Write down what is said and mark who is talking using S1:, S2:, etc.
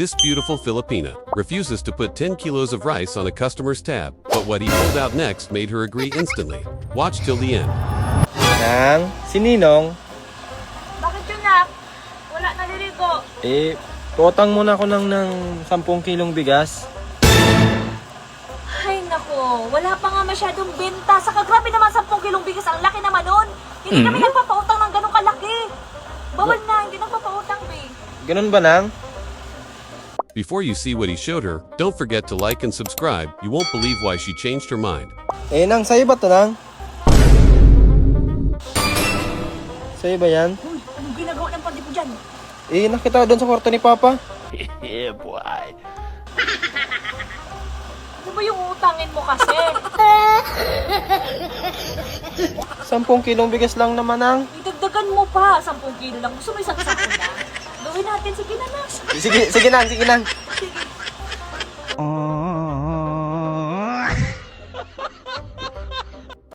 S1: This beautiful Filipina refuses to put 10 kilos of rice on a customer's tab, but what he pulled out next made her agree instantly. Watch till the end.
S2: Nang, si Ninong,
S3: Bakit yun, nak? Wala naliligo.
S2: tuotang muna ako ng 10 kilong bigas.
S3: Ay, nako. Wala pa nga masyadong benta. Saka grabe naman 10 kilong bigas. Ang laki naman nun. Hindi kami nagpapautang ng ganong kalaki. Bawal na, hindi nagpapautang, be.
S2: Ganun ba, Nang?
S1: Before you see what he showed her, don't forget to like and subscribe. You won't believe why she changed her mind.
S2: Nang, sa'yo ba to, Nang? Sa'yo ba yan?
S3: Uy, anong ginagawa ng pandi mo dyan?
S2: Nakita ko doon sa kwarto ni Papa.
S1: Yeah, boy.
S3: Ano ba yung utangin mo kasi?
S2: 10 kilong bigas lang naman, Nang.
S3: Idagdagan mo pa. 10 kilo lang. Gusto mo isang sako na? Gawin natin. Sige na, nak.
S2: Sige, Nang, sige, Nang.